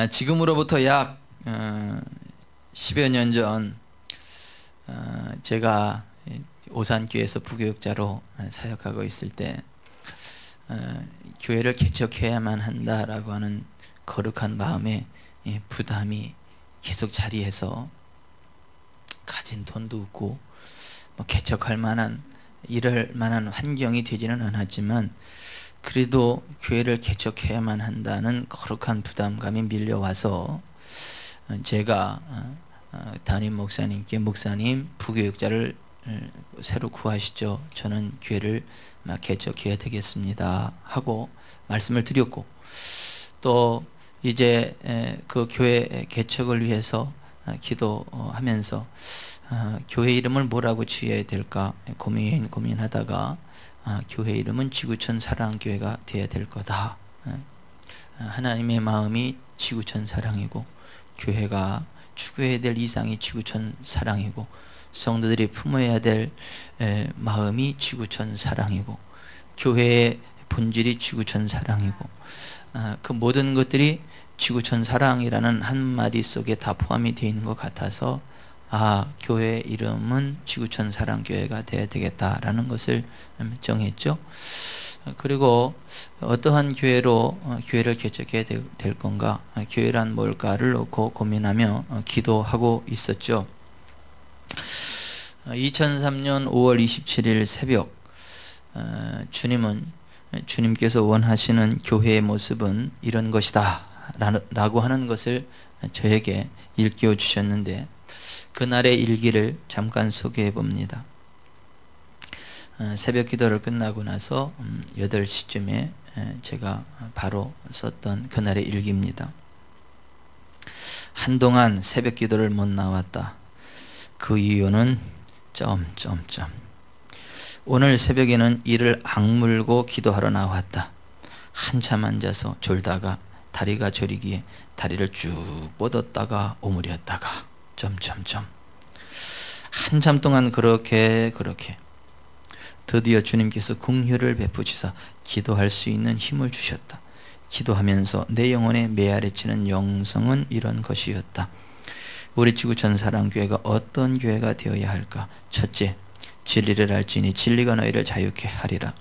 지금으로부터 약 10여 년 전 제가 오산교회에서 부교육자로 사역하고 있을 때 교회를 개척해야만 한다라고 하는 거룩한 마음에 부담이 계속 자리해서 가진 돈도 없고 개척할 만한 이럴 만한 환경이 되지는 않았지만 그래도 교회를 개척해야만 한다는 거룩한 부담감이 밀려와서 제가 담임 목사님께 목사님 부교육자를 새로 구하시죠. 저는 교회를 개척해야 되겠습니다 하고 말씀을 드렸고, 또 이제 그 교회 개척을 위해서 기도하면서 교회 이름을 뭐라고 지어야 될까 고민하다가 교회 이름은 지구촌 사랑교회가 되어야 될 거다. 하나님의 마음이 지구촌 사랑이고 교회가 추구해야 될 이상이 지구촌 사랑이고 성도들이 품어야 될 마음이 지구촌 사랑이고 교회의 본질이 지구촌 사랑이고 그 모든 것들이 지구촌 사랑이라는 한마디 속에 다 포함이 되어 있는 것 같아서 교회 이름은 지구촌 사랑교회가 되어야 되겠다라는 것을 정했죠. 그리고 어떠한 교회로 교회를 개척해야 될 건가, 교회란 뭘까를 놓고 고민하며 기도하고 있었죠. 2003년 5월 27일 새벽 주님께서 원하시는 교회의 모습은 이런 것이다 라고 하는 것을 저에게 일깨워 주셨는데, 그날의 일기를 잠깐 소개해 봅니다. 새벽 기도를 끝나고 나서 8시쯤에 제가 바로 썼던 그날의 일기입니다. 한동안 새벽 기도를 못 나왔다. 그 이유는 오늘 새벽에는 이를 악물고 기도하러 나왔다. 한참 앉아서 졸다가 다리가 저리기에 다리를 쭉 뻗었다가 오므렸다가 한참 동안 그렇게 드디어 주님께서 긍휼을 베푸시사 기도할 수 있는 힘을 주셨다. 기도하면서 내 영혼에 메아리치는 영성은 이런 것이었다. 우리 지구촌 사랑교회가 어떤 교회가 되어야 할까? 첫째, 진리를 알지니 진리가 너희를 자유케 하리라.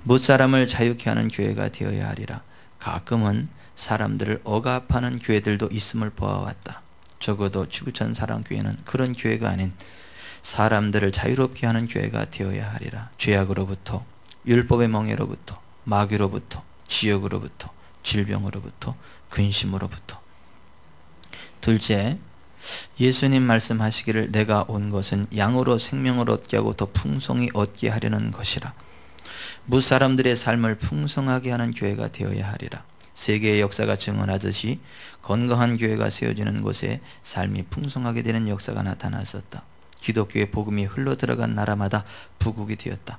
무사람을 자유케 하는 교회가 되어야 하리라. 가끔은 사람들을 억압하는 교회들도 있음을 보아왔다. 적어도 지구촌 사랑교회는 그런 교회가 아닌 사람들을 자유롭게 하는 교회가 되어야 하리라. 죄악으로부터, 율법의 멍에로부터, 마귀로부터, 지역으로부터, 질병으로부터, 근심으로부터. 둘째, 예수님 말씀하시기를 내가 온 것은 양으로 생명을 얻게 하고 더 풍성히 얻게 하려는 것이라. 무사람들의 삶을 풍성하게 하는 교회가 되어야 하리라. 세계의 역사가 증언하듯이 건강한 교회가 세워지는 곳에 삶이 풍성하게 되는 역사가 나타났었다. 기독교의 복음이 흘러들어간 나라마다 부국이 되었다.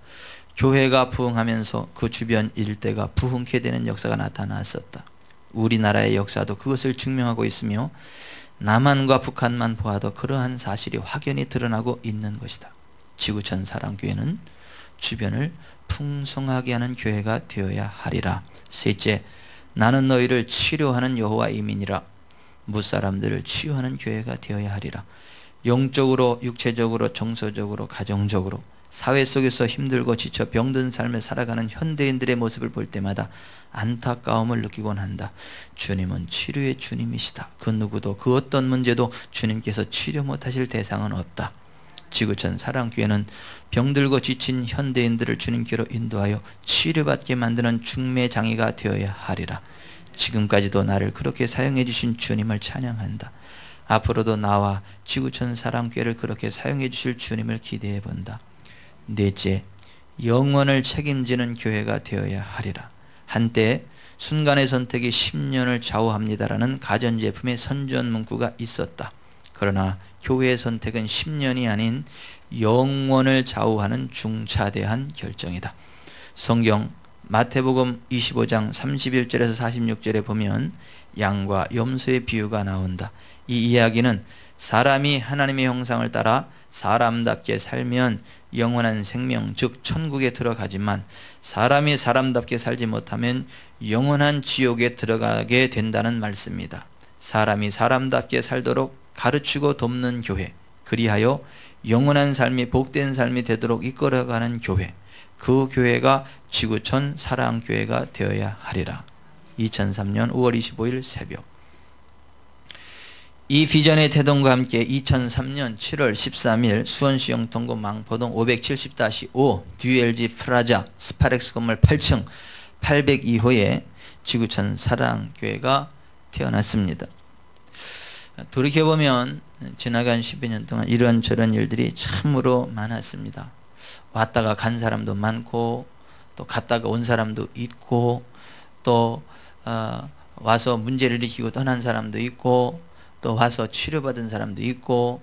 교회가 부흥하면서 그 주변 일대가 부흥케 되는 역사가 나타났었다. 우리나라의 역사도 그것을 증명하고 있으며 남한과 북한만 보아도 그러한 사실이 확연히 드러나고 있는 것이다. 지구촌 사랑교회는 주변을 풍성하게 하는 교회가 되어야 하리라. 셋째, 나는 너희를 치료하는 여호와 이민이라. 무사람들을 치유하는 교회가 되어야 하리라. 영적으로, 육체적으로, 정서적으로, 가정적으로 사회 속에서 힘들고 지쳐 병든 삶을 살아가는 현대인들의 모습을 볼 때마다 안타까움을 느끼곤 한다. 주님은 치료의 주님이시다. 그 누구도 그 어떤 문제도 주님께서 치료 못하실 대상은 없다. 지구촌 사랑교회는 병들고 지친 현대인들을 주님께로 인도하여 치료받게 만드는 중매장이가 되어야 하리라. 지금까지도 나를 그렇게 사용해 주신 주님을 찬양한다. 앞으로도 나와 지구촌 사랑교회를 그렇게 사용해 주실 주님을 기대해 본다. 넷째, 영원을 책임지는 교회가 되어야 하리라. 한때 순간의 선택이 10년을 좌우합니다라는 가전제품의 선전 문구가 있었다. 그러나 교회의 선택은 10년이 아닌 영원을 좌우하는 중차대한 결정이다. 성경 마태복음 25장 31절에서 46절에 보면 양과 염소의 비유가 나온다. 이 이야기는 사람이 하나님의 형상을 따라 사람답게 살면 영원한 생명 즉 천국에 들어가지만 사람이 사람답게 살지 못하면 영원한 지옥에 들어가게 된다는 말씀입니다. 사람이 사람답게 살도록 가르치고 돕는 교회, 그리하여 영원한 삶이 복된 삶이 되도록 이끌어가는 교회, 그 교회가 지구촌 사랑교회가 되어야 하리라. 2003년 5월 25일 새벽. 이 비전의 태동과 함께 2003년 7월 13일 수원시 영통구 망포동 570-5 DLG 프라자 스파렉스 건물 8층 802호에 지구촌 사랑교회가 태어났습니다. 돌이켜보면 지나간 10여 년 동안 이런저런 일들이 참으로 많았습니다. 왔다가 간 사람도 많고 또 갔다가 온 사람도 있고 또 와서 문제를 일으키고 떠난 사람도 있고 또 와서 치료받은 사람도 있고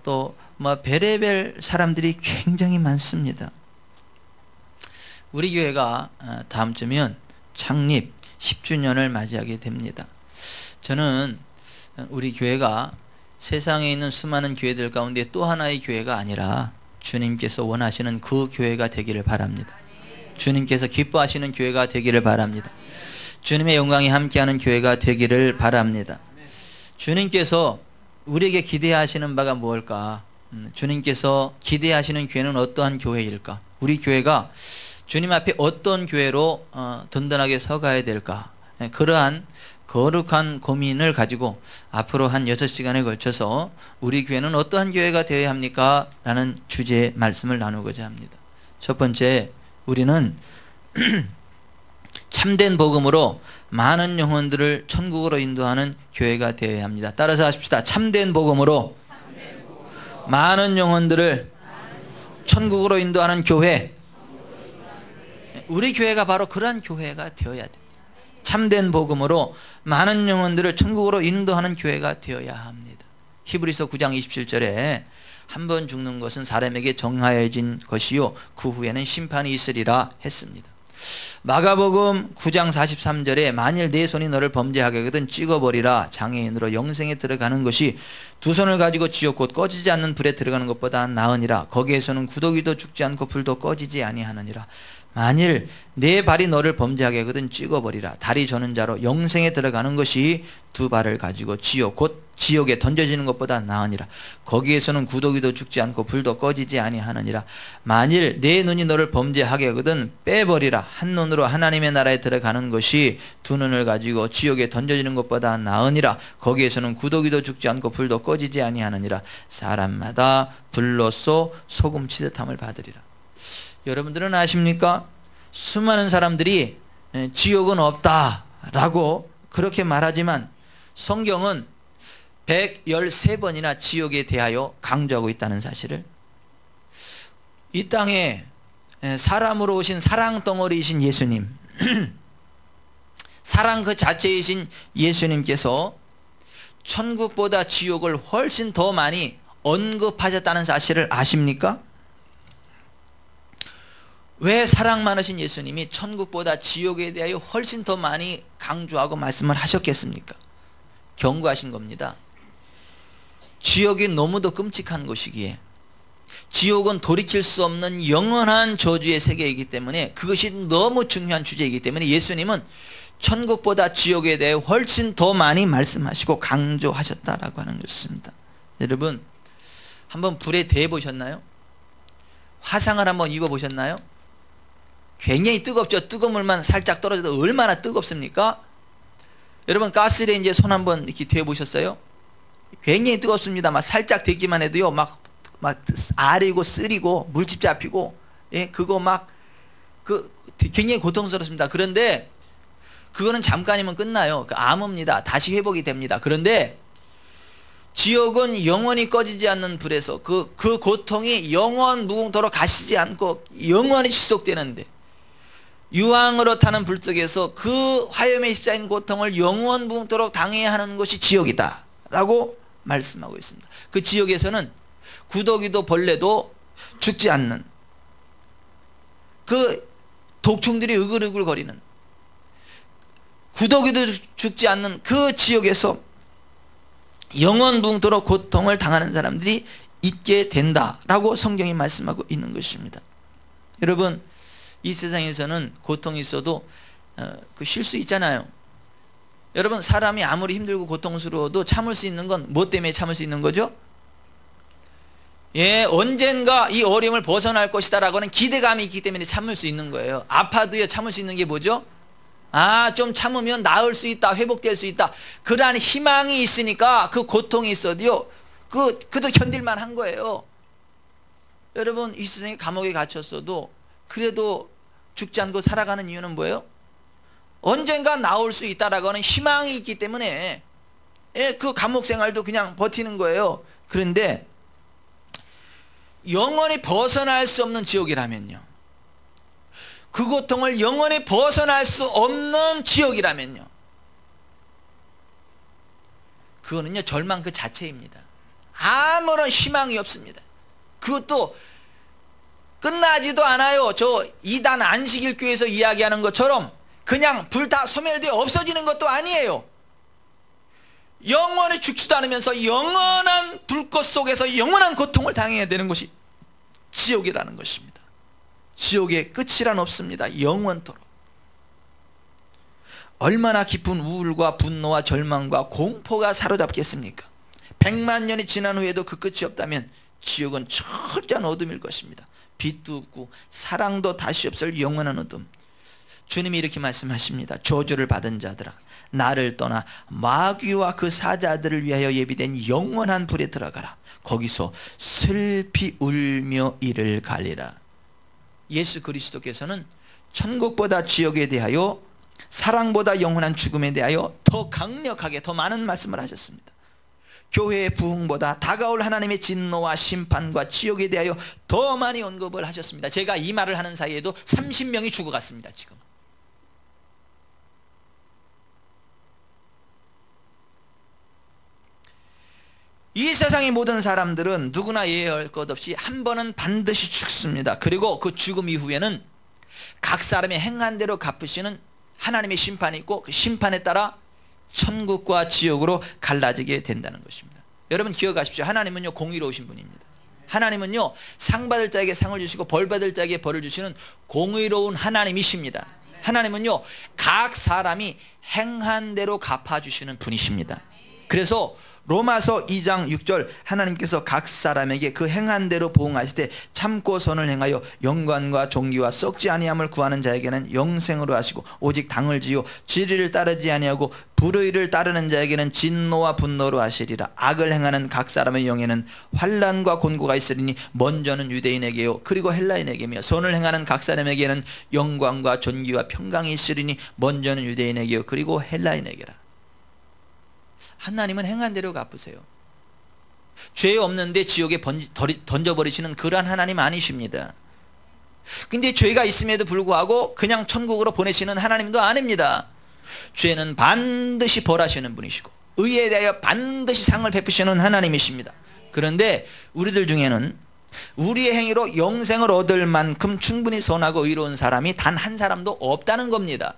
또 뭐 별의별 사람들이 굉장히 많습니다. 우리 교회가 다음 주면 창립 10주년을 맞이하게 됩니다. 저는 우리 교회가 세상에 있는 수많은 교회들 가운데 또 하나의 교회가 아니라 주님께서 원하시는 그 교회가 되기를 바랍니다. 주님께서 기뻐하시는 교회가 되기를 바랍니다. 주님의 영광이 함께하는 교회가 되기를 바랍니다. 주님께서 우리에게 기대하시는 바가 무엇일까? 주님께서 기대하시는 교회는 어떠한 교회일까? 우리 교회가 주님 앞에 어떤 교회로 든든하게 서가야 될까? 그러한 거룩한 고민을 가지고 앞으로 한 6시간에 걸쳐서 우리 교회는 어떠한 교회가 되어야 합니까? 라는 주제의 말씀을 나누고자 합니다. 첫 번째, 우리는 참된 복음으로 많은 영혼들을 천국으로 인도하는 교회가 되어야 합니다. 따라서 하십시다. 참된 복음으로 많은 영혼들을 천국으로 인도하는 교회. 우리 교회가 바로 그러한 교회가 되어야 됩니다. 참된 복음으로 많은 영혼들을 천국으로 인도하는 교회가 되어야 합니다. 히브리서 9장 27절에 한 번 죽는 것은 사람에게 정하여진 것이요 그 후에는 심판이 있으리라 했습니다. 마가복음 9장 43절에 만일 내 손이 너를 범죄하게 하거든 찍어버리라. 장애인으로 영생에 들어가는 것이 두 손을 가지고 지옥 곧 꺼지지 않는 불에 들어가는 것보다 나으니라. 거기에서는 구더기도 죽지 않고 불도 꺼지지 아니하느니라. 만일 내 발이 너를 범죄하게 하거든 찍어버리라. 다리 저는 자로 영생에 들어가는 것이 두 발을 가지고 지옥 곧 지옥에 던져지는 것보다 나으니라. 거기에서는 구더기도 죽지 않고 불도 꺼지지 아니하느니라. 만일 내 눈이 너를 범죄하게 하거든 빼버리라. 한 눈으로 하나님의 나라에 들어가는 것이 두 눈을 가지고 지옥에 던져지는 것보다 나으니라. 거기에서는 구더기도 죽지 않고 불도 꺼지지 아니하느니라. 사람마다 불로써 소금 치듯함을 받으리라. 여러분들은 아십니까? 수많은 사람들이 지옥은 없다라고 그렇게 말하지만 성경은 113번이나 지옥에 대하여 강조하고 있다는 사실을, 이 땅에 사람으로 오신 사랑 덩어리이신 예수님, 사랑 그 자체이신 예수님께서 천국보다 지옥을 훨씬 더 많이 언급하셨다는 사실을 아십니까? 왜 사랑 많으신 예수님이 천국보다 지옥에 대하여 훨씬 더 많이 강조하고 말씀을 하셨겠습니까? 경고하신 겁니다. 지옥이 너무도 끔찍한 곳이기에, 지옥은 돌이킬 수 없는 영원한 저주의 세계이기 때문에, 그것이 너무 중요한 주제이기 때문에 예수님은 천국보다 지옥에 대해 훨씬 더 많이 말씀하시고 강조하셨다라고 하는 것입니다. 여러분, 한번 불에 대해 보셨나요? 화상을 한번 입어 보셨나요? 굉장히 뜨겁죠. 뜨거운 물만 살짝 떨어져도 얼마나 뜨겁습니까? 여러분, 가스레인지에 손 한번 이렇게 대어 보셨어요? 굉장히 뜨겁습니다. 막 살짝 대기만 해도요, 막 아리고 쓰리고 물집 잡히고, 예, 그거 굉장히 고통스럽습니다. 그런데 그거는 잠깐이면 끝나요. 암호입니다. 다시 회복이 됩니다. 그런데 지옥은 영원히 꺼지지 않는 불에서 그 고통이 영원 무궁토록 가시지 않고 영원히 지속되는데, 유황으로 타는 불 속에서 그 화염에 휩싸인 고통을 영원 무궁토록 당해야 하는 것이 지옥이다 라고 말씀하고 있습니다. 그 지옥에서는 구더기도 벌레도 죽지 않는, 그 독충들이 으글으글 거리는, 구더기도 죽지 않는 그 지옥에서 영원붕토록 고통을 당하는 사람들이 있게 된다라고 성경이 말씀하고 있는 것입니다. 여러분, 이 세상에서는 고통이 있어도 쉴 수 있잖아요. 여러분, 사람이 아무리 힘들고 고통스러워도 참을 수 있는 건 뭐 때문에 참을 수 있는 거죠? 예, 언젠가 이 어려움을 벗어날 것이다 라고 하는 기대감이 있기 때문에 참을 수 있는 거예요. 아파도요, 참을 수 있는 게 뭐죠? 좀 참으면 나을 수 있다, 회복될 수 있다, 그러한 희망이 있으니까 그 고통이 있어도요, 그도 견딜만 한 거예요. 여러분, 이 세상에 감옥에 갇혔어도 그래도 죽지 않고 살아가는 이유는 뭐예요? 언젠가 나올 수 있다라고 하는 희망이 있기 때문에 그 감옥 생활도 그냥 버티는 거예요. 그런데 영원히 벗어날 수 없는 지옥이라면요, 그 고통을 영원히 벗어날 수 없는 지옥이라면요, 그거는요 절망 그 자체입니다. 아무런 희망이 없습니다. 그것도 끝나지도 않아요. 저 이단 안식일교회에서 이야기하는 것처럼 그냥 불 다 소멸되어 없어지는 것도 아니에요. 영원히 죽지도 않으면서 영원한 불꽃 속에서 영원한 고통을 당해야 되는 것이 지옥이라는 것입니다. 지옥의 끝이란 없습니다. 영원토록. 얼마나 깊은 우울과 분노와 절망과 공포가 사로잡겠습니까? 100만 년이 지난 후에도 그 끝이 없다면 지옥은 철저한 어둠일 것입니다. 빛도 없고 사랑도 다시 없을 영원한 어둠. 주님이 이렇게 말씀하십니다. 저주를 받은 자들아, 나를 떠나 마귀와 그 사자들을 위하여 예비된 영원한 불에 들어가라. 거기서 슬피 울며 이를 갈리라. 예수 그리스도께서는 천국보다 지옥에 대하여, 사랑보다 영원한 죽음에 대하여 더 강력하게 더 많은 말씀을 하셨습니다. 교회의 부흥보다 다가올 하나님의 진노와 심판과 지옥에 대하여 더 많이 언급을 하셨습니다. 제가 이 말을 하는 사이에도 30명이 죽어갔습니다. 지금 이 세상의 모든 사람들은 누구나 예외할 것 없이 한 번은 반드시 죽습니다. 그리고 그 죽음 이후에는 각 사람의 행한 대로 갚으시는 하나님의 심판이 있고, 그 심판에 따라 천국과 지옥으로 갈라지게 된다는 것입니다. 여러분 기억하십시오. 하나님은요 공의로우신 분입니다. 하나님은요 상 받을 자에게 상을 주시고 벌 받을 자에게 벌을 주시는 공의로운 하나님이십니다. 하나님은요 각 사람이 행한 대로 갚아주시는 분이십니다. 그래서 로마서 2장 6절 하나님께서 각 사람에게 그 행한 대로 보응하실 때 참고 선을 행하여 영광과 존귀와 썩지 아니함을 구하는 자에게는 영생으로 하시고, 오직 당을 지어 진리를 따르지 아니하고 불의를 따르는 자에게는 진노와 분노로 하시리라. 악을 행하는 각 사람의 영에는 환난과 곤고가 있으리니 먼저는 유대인에게요 그리고 헬라인에게며, 선을 행하는 각 사람에게는 영광과 존귀와 평강이 있으리니 먼저는 유대인에게요 그리고 헬라인에게라. 하나님은 행한 대로 갚으세요. 죄 없는데 지옥에 던져버리시는 그러한 하나님 아니십니다. 근데 죄가 있음에도 불구하고 그냥 천국으로 보내시는 하나님도 아닙니다. 죄는 반드시 벌하시는 분이시고 의에 대하여 반드시 상을 베푸시는 하나님이십니다. 그런데 우리들 중에는 우리의 행위로 영생을 얻을 만큼 충분히 선하고 의로운 사람이 단 한 사람도 없다는 겁니다.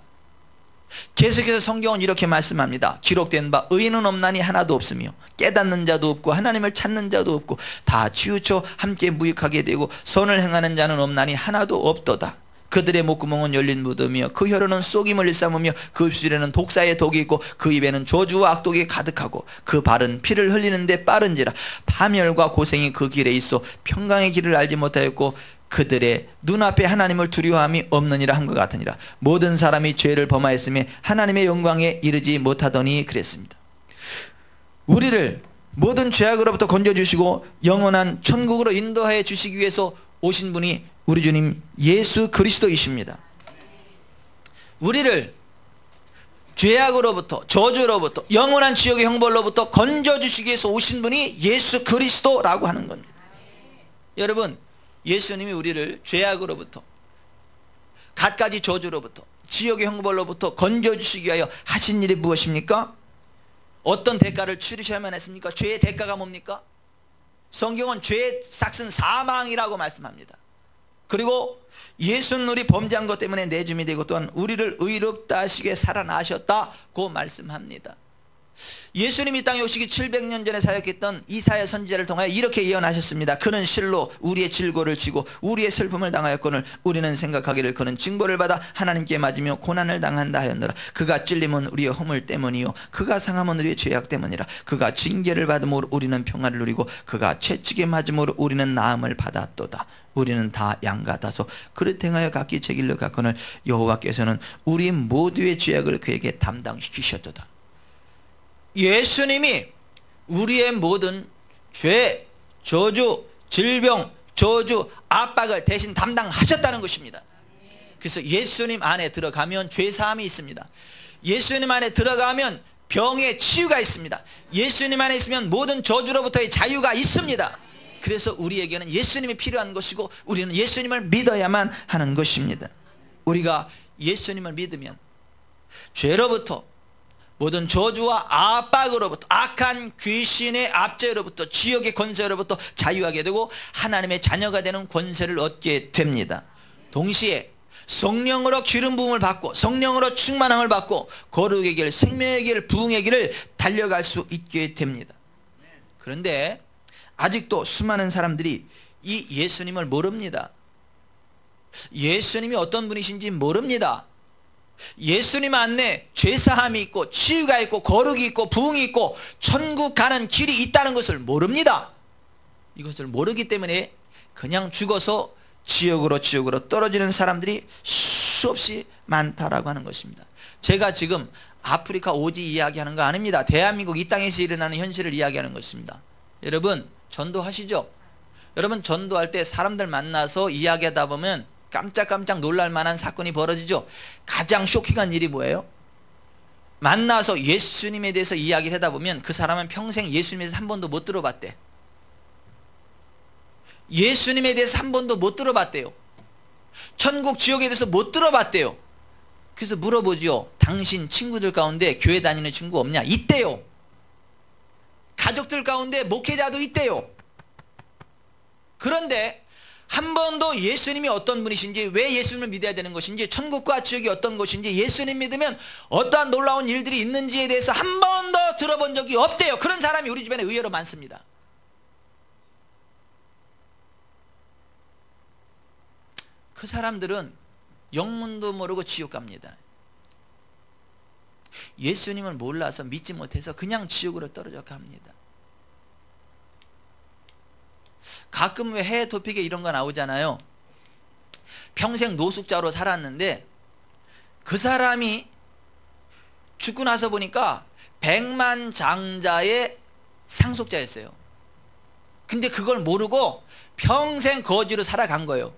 계속해서 성경은 이렇게 말씀합니다. 기록된 바 의인은 없나니 하나도 없으며 깨닫는 자도 없고 하나님을 찾는 자도 없고 다 치우쳐 함께 무익하게 되고 선을 행하는 자는 없나니 하나도 없도다. 그들의 목구멍은 열린 무덤이며 그 혀로는 쏘김을 일삼으며 그 입술에는 독사의 독이 있고 그 입에는 저주와 악독이 가득하고 그 발은 피를 흘리는데 빠른지라. 파멸과 고생이 그 길에 있어 평강의 길을 알지 못하였고 그들의 눈앞에 하나님을 두려워함이 없느니라 한 것 같으니라. 모든 사람이 죄를 범하였음에 하나님의 영광에 이르지 못하더니 그랬습니다. 우리를 모든 죄악으로부터 건져주시고 영원한 천국으로 인도하여 주시기 위해서 오신 분이 우리 주님 예수 그리스도이십니다. 우리를 죄악으로부터, 저주로부터, 영원한 지옥의 형벌로부터 건져주시기 위해서 오신 분이 예수 그리스도라고 하는 겁니다. 여러분, 예수님이 우리를 죄악으로부터, 갖가지 저주로부터, 지옥의 형벌로부터 건져주시기 위하여 하신 일이 무엇입니까? 어떤 대가를 치르셔야만 했습니까? 죄의 대가가 뭡니까? 성경은 죄의 삭은 사망이라고 말씀합니다. 그리고 예수는 우리 범죄한 것 때문에 내줌이 되고 또한 우리를 의롭다 하시게 살아나셨다고 말씀합니다. 예수님이 이 땅에 오시기 700년 전에 사역했던 이사야 선지자를 통하여 이렇게 예언하셨습니다. 그는 실로 우리의 질고를 지고 우리의 슬픔을 당하였거늘 우리는 생각하기를 그는 징벌을 받아 하나님께 맞으며 고난을 당한다 하였노라. 그가 찔림은 우리의 허물 때문이요 그가 상함은 우리의 죄악 때문이라. 그가 징계를 받음으로 우리는 평안을 누리고 그가 채찍에 맞음으로 우리는 나음을 받았도다. 우리는 다 양과 다소 그릇 행하여 각기 제 길로 갔거늘 여호와께서는 우리 모두의 죄악을 그에게 담당시키셨도다. 예수님이 우리의 모든 죄, 저주, 질병, 저주, 압박을 대신 담당하셨다는 것입니다. 그래서 예수님 안에 들어가면 죄사함이 있습니다. 예수님 안에 들어가면 병의 치유가 있습니다. 예수님 안에 있으면 모든 저주로부터의 자유가 있습니다. 그래서 우리에게는 예수님이 필요한 것이고 우리는 예수님을 믿어야만 하는 것입니다. 우리가 예수님을 믿으면 죄로부터 모든 저주와 압박으로부터 악한 귀신의 압제로부터 지역의 권세로부터 자유하게 되고 하나님의 자녀가 되는 권세를 얻게 됩니다. 동시에 성령으로 기름 부음을 받고 성령으로 충만함을 받고 거룩의 길, 생명의 길, 부흥의 길을 달려갈 수 있게 됩니다. 그런데 아직도 수많은 사람들이 이 예수님을 모릅니다. 예수님이 어떤 분이신지 모릅니다. 예수님 안에 죄사함이 있고 치유가 있고 거룩이 있고 부흥이 있고 천국 가는 길이 있다는 것을 모릅니다. 이것을 모르기 때문에 그냥 죽어서 지옥으로 떨어지는 사람들이 수없이 많다라고 하는 것입니다. 제가 지금 아프리카 오지 이야기하는 거 아닙니다. 대한민국 이 땅에서 일어나는 현실을 이야기하는 것입니다. 여러분 전도하시죠? 여러분 전도할 때 사람들 만나서 이야기하다 보면 깜짝깜짝 놀랄 만한 사건이 벌어지죠. 가장 쇼킹한 일이 뭐예요? 만나서 예수님에 대해서 이야기를 하다 보면 그 사람은 평생 예수님에 대해서 한 번도 못 들어봤대. 예수님에 대해서 한 번도 못 들어봤대요. 천국 지옥에 대해서 못 들어봤대요. 그래서 물어보죠. 당신 친구들 가운데 교회 다니는 친구 없냐? 있대요. 가족들 가운데 목회자도 있대요. 그런데 한 번도 예수님이 어떤 분이신지, 왜 예수님을 믿어야 되는 것인지, 천국과 지옥이 어떤 것인지, 예수님 믿으면 어떠한 놀라운 일들이 있는지에 대해서 한 번도 들어본 적이 없대요. 그런 사람이 우리 주변에 의외로 많습니다. 그 사람들은 영문도 모르고 지옥 갑니다. 예수님을 몰라서 믿지 못해서 그냥 지옥으로 떨어져 갑니다. 가끔 왜 해외 토픽에 이런 거 나오잖아요. 평생 노숙자로 살았는데 그 사람이 죽고 나서 보니까 백만장자의 상속자였어요. 근데 그걸 모르고 평생 거지로 살아간 거예요.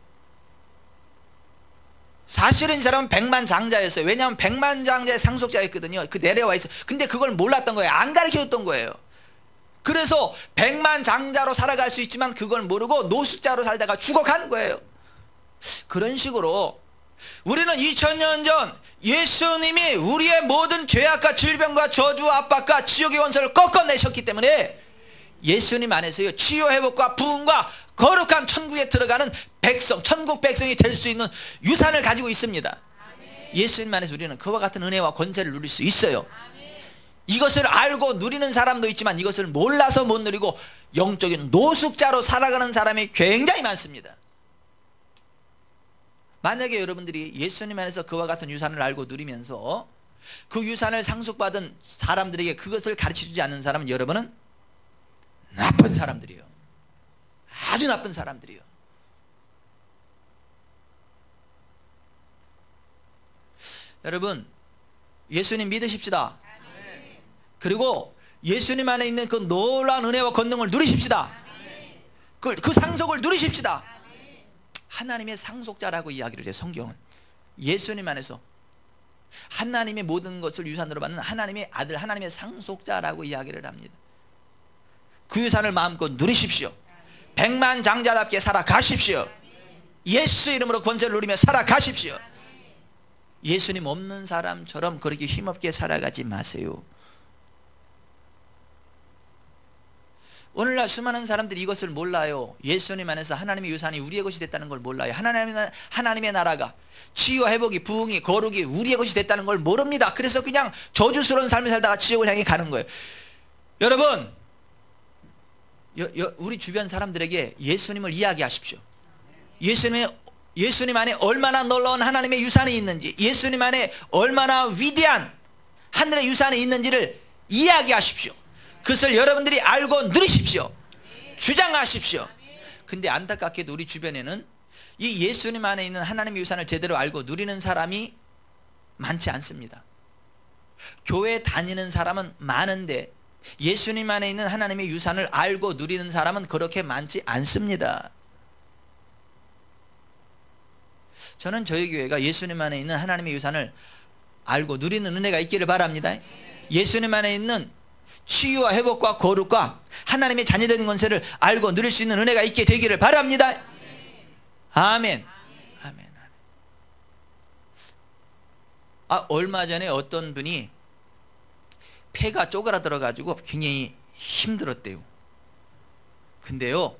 사실은 이 사람은 백만장자였어요. 왜냐하면 백만장자의 상속자였거든요. 그 내려와 있어. 근데 그걸 몰랐던 거예요. 안 가르쳐줬던 거예요. 그래서 백만장자로 살아갈 수 있지만 그걸 모르고 노숙자로 살다가 죽어간 거예요. 그런 식으로 우리는 2000년 전 예수님이 우리의 모든 죄악과 질병과 저주와 압박과 지옥의 원수를 꺾어내셨기 때문에 예수님 안에서요 치유회복과 부흥과 거룩한 천국에 들어가는 백성, 천국 백성이 될 수 있는 유산을 가지고 있습니다. 예수님 안에서 우리는 그와 같은 은혜와 권세를 누릴 수 있어요. 이것을 알고 누리는 사람도 있지만 이것을 몰라서 못 누리고 영적인 노숙자로 살아가는 사람이 굉장히 많습니다. 만약에 여러분들이 예수님 안에서 그와 같은 유산을 알고 누리면서 그 유산을 상속받은 사람들에게 그것을 가르쳐주지 않는 사람은 여러분은 나쁜 사람들이에요. 아주 나쁜 사람들이에요. 여러분 예수님 믿으십시다. 그리고 예수님 안에 있는 그 놀라운 은혜와 권능을 누리십시다. 그 상속을 누리십시다. 하나님의 상속자라고 이야기를 해요. 성경은 예수님 안에서 하나님의 모든 것을 유산으로 받는 하나님의 아들, 하나님의 상속자라고 이야기를 합니다. 그 유산을 마음껏 누리십시오. 백만장자답게 살아가십시오. 예수 이름으로 권세를 누리며 살아가십시오. 예수님 없는 사람처럼 그렇게 힘없게 살아가지 마세요. 오늘날 수많은 사람들이 이것을 몰라요. 예수님 안에서 하나님의 유산이 우리의 것이 됐다는 걸 몰라요. 하나님의 나라가 치유와 회복이, 부흥이, 거룩이 우리의 것이 됐다는 걸 모릅니다. 그래서 그냥 저주스러운 삶을 살다가 지옥을 향해 가는 거예요. 여러분, 우리 주변 사람들에게 예수님을 이야기하십시오. 예수님 안에 얼마나 놀라운 하나님의 유산이 있는지, 예수님 안에 얼마나 위대한 하늘의 유산이 있는지를 이야기하십시오. 그것을 여러분들이 알고 누리십시오. 주장하십시오. 근데 안타깝게도 우리 주변에는 이 예수님 안에 있는 하나님의 유산을 제대로 알고 누리는 사람이 많지 않습니다. 교회 다니는 사람은 많은데 예수님 안에 있는 하나님의 유산을 알고 누리는 사람은 그렇게 많지 않습니다. 저는 저희 교회가 예수님 안에 있는 하나님의 유산을 알고 누리는 은혜가 있기를 바랍니다. 예수님 안에 있는 치유와 회복과 거룩과 하나님의 자녀된 권세를 알고 누릴 수 있는 은혜가 있게 되기를 바랍니다. 아멘. 아멘. 얼마 전에 어떤 분이 폐가 쪼그라들어 가지고 굉장히 힘들었대요. 근데요,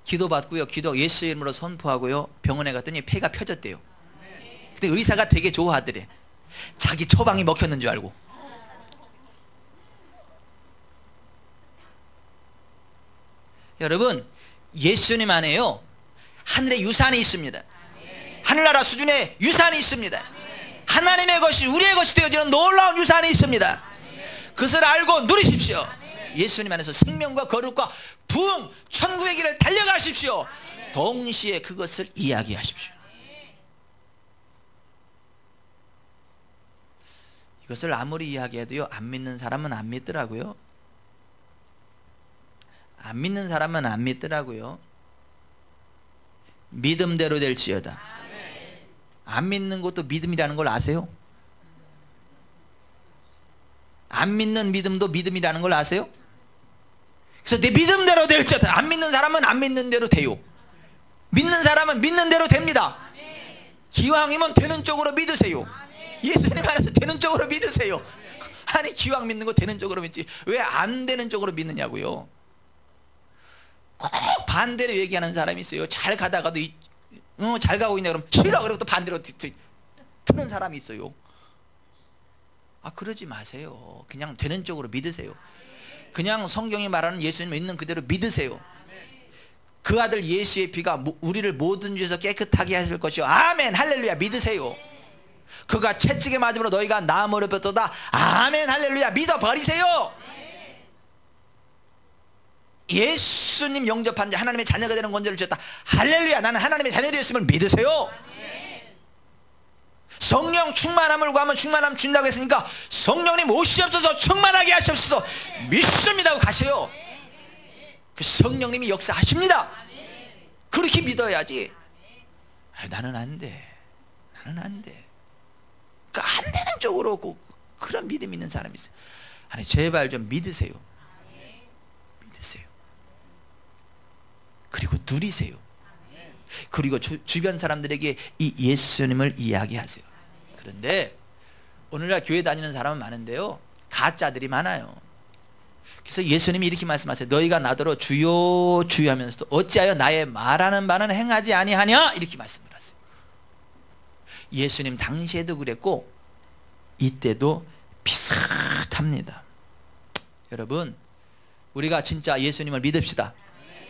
기도받고요, 예수의 이름으로 선포하고요, 병원에 갔더니 폐가 펴졌대요. 근데 의사가 되게 좋아하더래. 자기 처방이 먹혔는 줄 알고. 여러분, 예수님 안에요 하늘의 유산이 있습니다. 하늘나라 수준의 유산이 있습니다. 하나님의 것이 우리의 것이 되어지는 놀라운 유산이 있습니다. 그것을 알고 누리십시오. 예수님 안에서 생명과 거룩과 부흥, 천국의 길을 달려가십시오. 동시에 그것을 이야기하십시오. 이것을 아무리 이야기해도요, 안 믿는 사람은 안 믿더라고요. 안 믿는 사람은 안 믿더라고요. 믿음대로 될지어다. 안 믿는 것도 믿음이라는 걸 아세요? 안 믿는 믿음도 믿음이라는 걸 아세요? 그래서 내 믿음대로 될지어다. 안 믿는 사람은 안 믿는 대로 돼요. 믿는 사람은 믿는 대로 됩니다. 기왕이면 되는 쪽으로 믿으세요. 예수님 안에서 되는 쪽으로 믿으세요. 아니, 기왕 믿는 거 되는 쪽으로 믿지 왜 안 되는 쪽으로 믿느냐고요. 꼭 반대로 얘기하는 사람이 있어요. 잘 가다가도 잘 가고 있냐 그러면 싫어, 그리고 또 반대로 트는 사람이 있어요. 그러지 마세요. 그냥 되는 쪽으로 믿으세요. 그냥 성경이 말하는 예수님을 있는 그대로 믿으세요. 그 아들 예수의 피가 우리를 모든 죄에서 깨끗하게 하실 것이요, 아멘 할렐루야, 믿으세요. 그가 채찍에 맞음으로 너희가 나음을 입었도다, 아멘 할렐루야, 믿어버리세요. 예수님 영접한 자, 하나님의 자녀가 되는 권세를 주셨다, 할렐루야, 나는 하나님의 자녀 되었음을 믿으세요. 성령 충만함을 구하면 충만함 준다고 했으니까 성령님 오시옵소서, 충만하게 하시옵소서, 믿습니다 하고 가세요. 그 성령님이 역사하십니다. 그렇게 믿어야지. 나는 안 돼, 나는 안 돼, 안 되는 쪽으로 그런 믿음 있는 사람이 있어요. 아니, 제발 좀 믿으세요. 믿으세요. 그리고 누리세요. 그리고 주변 사람들에게 이 예수님을 이야기하세요. 그런데 오늘날 교회 다니는 사람은 많은데요, 가짜들이 많아요. 그래서 예수님이 이렇게 말씀하세요. 너희가 나더러 주여 주여 하면서도 어찌하여 나의 말하는 바는 행하지 아니하냐, 이렇게 말씀을 하세요. 예수님 당시에도 그랬고 이때도 비슷합니다. 여러분, 우리가 진짜 예수님을 믿읍시다.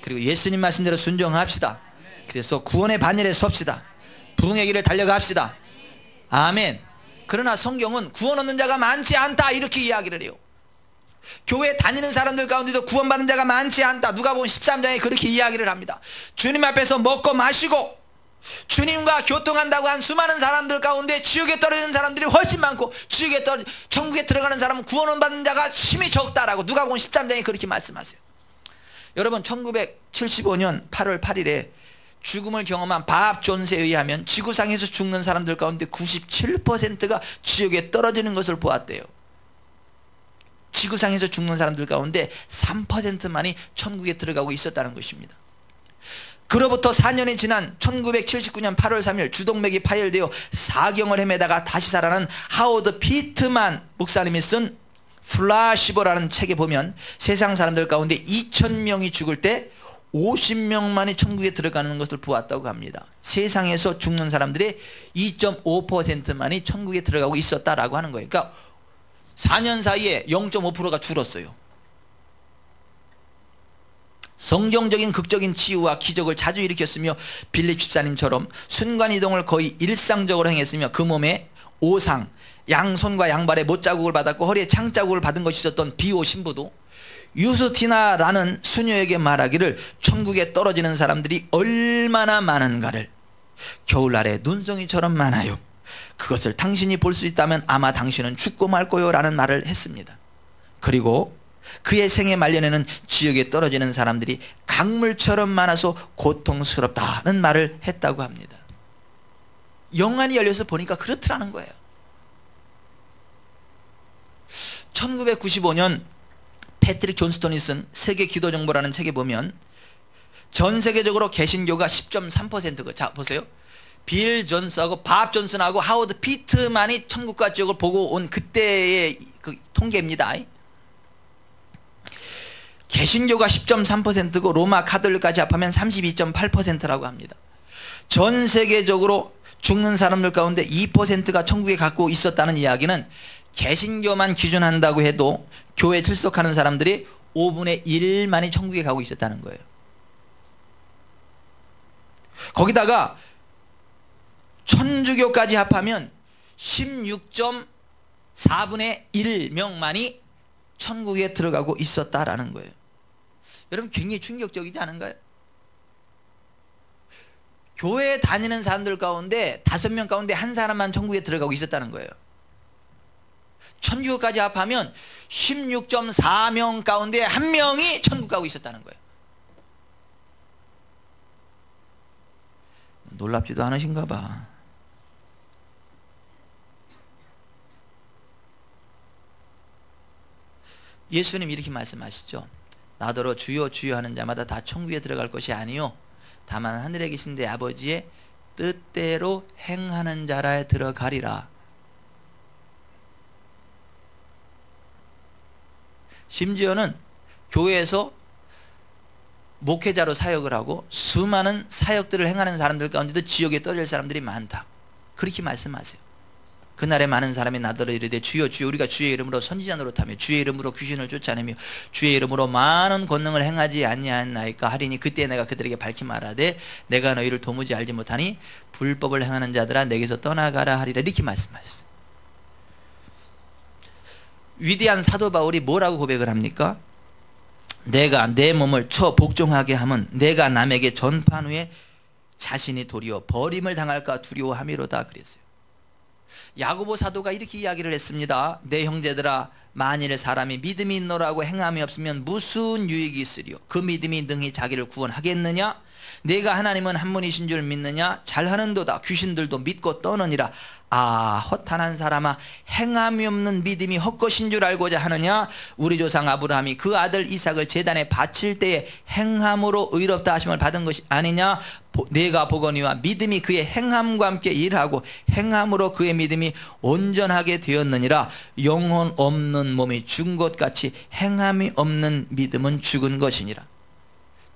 그리고 예수님 말씀대로 순종합시다. 그래서 구원의 반열에 섭시다. 부흥의 길을 달려갑시다. 아멘. 그러나 성경은 구원 얻는 자가 많지 않다, 이렇게 이야기를 해요. 교회 다니는 사람들 가운데도 구원받는 자가 많지 않다. 누가복음 13장에 그렇게 이야기를 합니다. 주님 앞에서 먹고 마시고 주님과 교통한다고 한 수많은 사람들 가운데 지옥에 떨어지는 사람들이 훨씬 많고, 천국에 들어가는 사람은 구원 받는 자가 심히 적다라고 누가복음 13장에 그렇게 말씀하세요. 여러분, 1975년 8월 8일에 죽음을 경험한 밥 존스에 의하면 지구상에서 죽는 사람들 가운데 97%가 지옥에 떨어지는 것을 보았대요. 지구상에서 죽는 사람들 가운데 3%만이 천국에 들어가고 있었다는 것입니다. 그로부터 4년이 지난 1979년 8월 3일 주동맥이 파열되어 사경을 헤매다가 다시 살아난 하워드 피트만 목사님이 쓴 플라시보라는 책에 보면 세상 사람들 가운데 2,000명이 죽을 때 50명만이 천국에 들어가는 것을 보았다고 합니다. 세상에서 죽는 사람들의 2.5%만이 천국에 들어가고 있었다라고 하는 거예요. 그러니까 4년 사이에 0.5%가 줄었어요. 성경적인 극적인 치유와 기적을 자주 일으켰으며 빌립 집사님처럼 순간이동을 거의 일상적으로 행했으며 그 몸에 오상, 양손과 양발에 못자국을 받았고 허리에 창자국을 받은 것이 있었던 비오 신부도 유스티나라는 수녀에게 말하기를 천국에 떨어지는 사람들이 얼마나 많은가를, 겨울날에 눈송이처럼 많아요. 그것을 당신이 볼 수 있다면 아마 당신은 죽고 말 거요 라는 말을 했습니다. 그리고 그의 생애 말년에는 지옥에 떨어지는 사람들이 강물처럼 많아서 고통스럽다는 말을 했다고 합니다. 영안이 열려서 보니까 그렇더라는 거예요. 1995년 패트릭 존스톤이 쓴 세계 기도 정보라는 책에 보면 전 세계적으로 개신교가 10.3%고, 자 보세요. 빌 존스하고 밥 존슨하고 하워드 피트만이 천국과 지옥을 보고 온 그때의 그 통계입니다. 개신교가 10.3%고 로마 카톨릭까지 합하면 32.8%라고 합니다. 전 세계적으로 죽는 사람들 가운데 2%가 천국에 갖고 있었다는 이야기는 개신교만 기준한다고 해도 교회에 출석하는 사람들이 5분의 1만이 천국에 가고 있었다는 거예요. 거기다가 천주교까지 합하면 16.4분의 1명만이 천국에 들어가고 있었다라는 거예요. 여러분 굉장히 충격적이지 않은가요? 교회에 다니는 사람들 가운데 5명 가운데 한 사람만 천국에 들어가고 있었다는 거예요. 천주교까지 합하면 16.4명 가운데 한 명이 천국 가고 있었다는 거예요. 놀랍지도 않으신가 봐. 예수님 이렇게 말씀하시죠. 나더러 주여 주여 하는 자마다 다 천국에 들어갈 것이 아니요 다만 하늘에 계신 내 아버지의 뜻대로 행하는 자라에 들어가리라. 심지어는 교회에서 목회자로 사역을 하고 수많은 사역들을 행하는 사람들 가운데도 지옥에 떨어질 사람들이 많다. 그렇게 말씀하세요. 그날에 많은 사람이 나더러 이르되 주여 주여 우리가 주의 이름으로 선지자 노릇하며 주의 이름으로 귀신을 쫓아내며 주의 이름으로 많은 권능을 행하지 아니하나이까 하리니 그때 내가 그들에게 밝히 말하되 내가 너희를 도무지 알지 못하니 불법을 행하는 자들아 내게서 떠나가라 하리라. 이렇게 말씀하셨어요. 위대한 사도 바울이 뭐라고 고백을 합니까? 내가 내 몸을 쳐 복종하게 함은 내가 남에게 전파한 후에 자신이 도리어 버림을 당할까 두려워함이로다 그랬어요. 야고보 사도가 이렇게 이야기를 했습니다. 내 형제들아 만일 사람이 믿음이 있노라고 행함이 없으면 무슨 유익이 있으리요? 그 믿음이 능히 자기를 구원하겠느냐? 내가 하나님은 한 분이신 줄 믿느냐? 잘하는도다 귀신들도 믿고 떠느니라. 아 허탄한 사람아 행함이 없는 믿음이 헛것인 줄 알고자 하느냐? 우리 조상 아브라함이 그 아들 이삭을 제단에 바칠 때에 행함으로 의롭다 하심을 받은 것이 아니냐? 내가 보거니와 믿음이 그의 행함과 함께 일하고 행함으로 그의 믿음이 온전하게 되었느니라. 영혼 없는 몸이 죽은 것 같이 행함이 없는 믿음은 죽은 것이니라.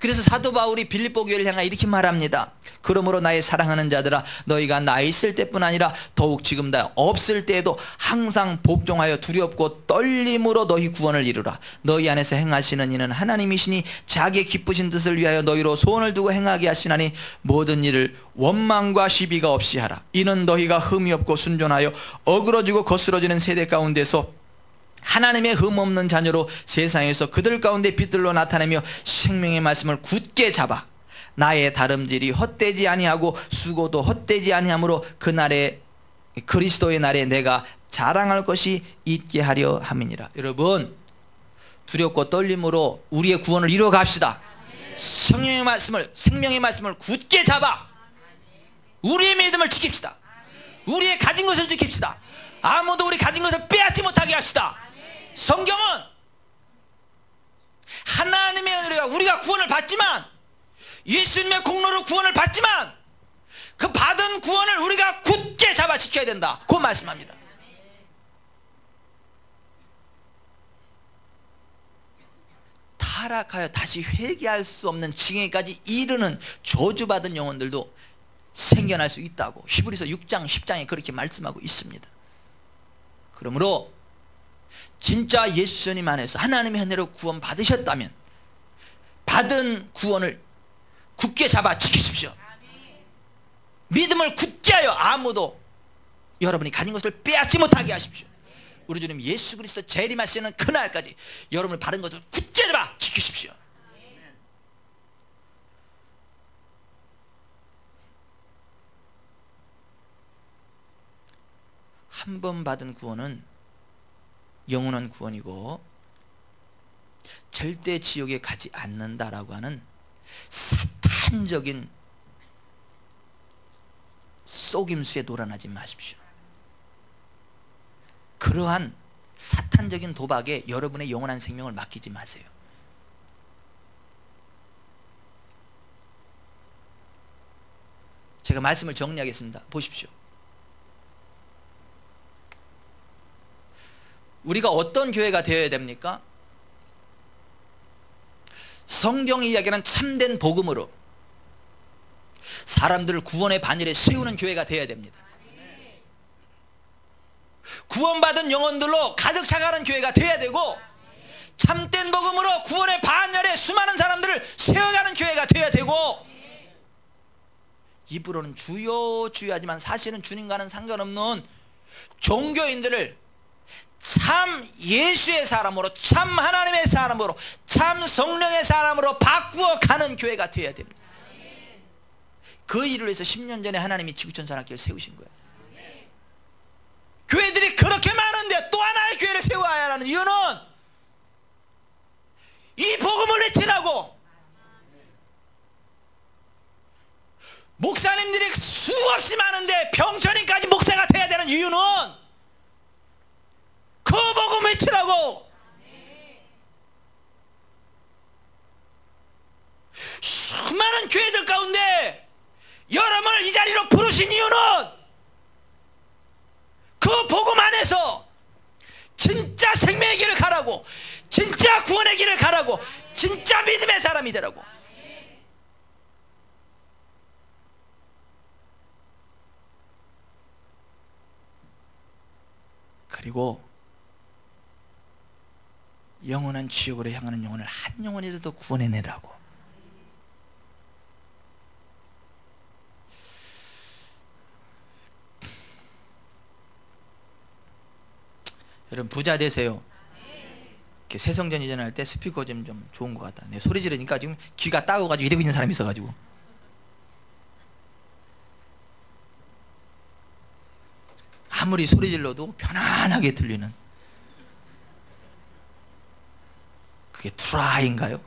그래서 사도 바울이 빌립보 교회를 향해 이렇게 말합니다. 그러므로 나의 사랑하는 자들아 너희가 나 있을 때뿐 아니라 더욱 지금 나 없을 때에도 항상 복종하여 두렵고 떨림으로 너희 구원을 이루라. 너희 안에서 행하시는 이는 하나님이시니 자기의 기쁘신 뜻을 위하여 너희로 소원을 두고 행하게 하시나니 모든 일을 원망과 시비가 없이 하라. 이는 너희가 흠이 없고 순전하여 어그러지고 거스러지는 세대 가운데서 하나님의 흠없는 자녀로 세상에서 그들 가운데 빛들로 나타내며 생명의 말씀을 굳게 잡아 나의 다름질이 헛되지 아니하고 수고도 헛되지 아니하므로 그날에 그리스도의 날에 내가 자랑할 것이 있게 하려 함이니라. 여러분 두렵고 떨림으로 우리의 구원을 이루어 갑시다. 생명의 말씀을 굳게 잡아 우리의 믿음을 지킵시다. 우리의 가진 것을 지킵시다. 아무도 우리 가진 것을 빼앗지 못하게 합시다. 성경은 하나님의 은혜가 우리가 구원을 받지만 예수님의 공로로 구원을 받지만 그 받은 구원을 우리가 굳게 잡아 지켜야 된다. 그 말씀합니다. 타락하여 다시 회개할 수 없는 지경에까지 이르는 저주받은 영혼들도 생겨날 수 있다고 히브리서 6장 10장에 그렇게 말씀하고 있습니다. 그러므로 진짜 예수님 안에서 하나님의 은혜로 구원 받으셨다면 받은 구원을 굳게 잡아 지키십시오. 믿음을 굳게 하여 아무도 여러분이 가진 것을 빼앗지 못하게 하십시오. 우리 주님 예수 그리스도 재림하시는 그날까지 여러분이 받은 것을 굳게 잡아 지키십시오. 한 번 받은 구원은 영원한 구원이고 절대 지옥에 가지 않는다라고 하는 사탄적인 속임수에 놀아나지 마십시오. 그러한 사탄적인 도박에 여러분의 영원한 생명을 맡기지 마세요. 제가 말씀을 정리하겠습니다. 보십시오. 우리가 어떤 교회가 되어야 됩니까? 성경이 이야기하는 참된 복음으로 사람들을 구원의 반열에 세우는 교회가 되어야 됩니다. 구원받은 영혼들로 가득 차가는 교회가 되어야 되고 참된 복음으로 구원의 반열에 수많은 사람들을 세워가는 교회가 되어야 되고 입으로는 주여 주여 하지만 사실은 주님과는 상관없는 종교인들을 참 예수의 사람으로 참 하나님의 사람으로 참 성령의 사람으로 바꾸어 가는 교회가 되어야 됩니다. 그 일을 위해서 10년 전에 하나님이 지구촌산악교회를 세우신 거예요. 교회들이 그렇게 많은데 또 하나의 교회를 세워야 하는 이유는 이 복음을 외치라고. 목사님들이 수없이 많은데 병천이까지 목사가 돼야 되는 이유는 그 복음 외치라고. 수많은 교회들 가운데 여러분을 이 자리로 부르신 이유는 그 복음 안에서 진짜 생명의 길을 가라고, 진짜 구원의 길을 가라고, 진짜 믿음의 사람이 되라고. 그리고 영원한 지옥으로 향하는 영혼을 한 영혼이라도 구원해내라고. 여러분 부자 되세요. 이렇게 새성전 이전할 때 스피커 좀 좋은 것 같다. 내 소리 지르니까 지금 귀가 따가워가지고 이러고 있는 사람이 있어가지고. 아무리 소리 질러도 편안하게 들리는 그게 트라이인가요?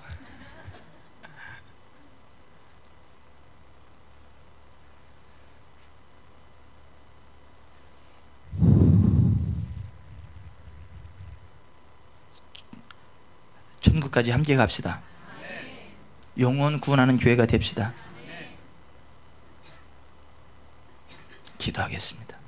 천국까지 함께 갑시다. 영혼 구원하는 교회가 됩시다. 기도하겠습니다.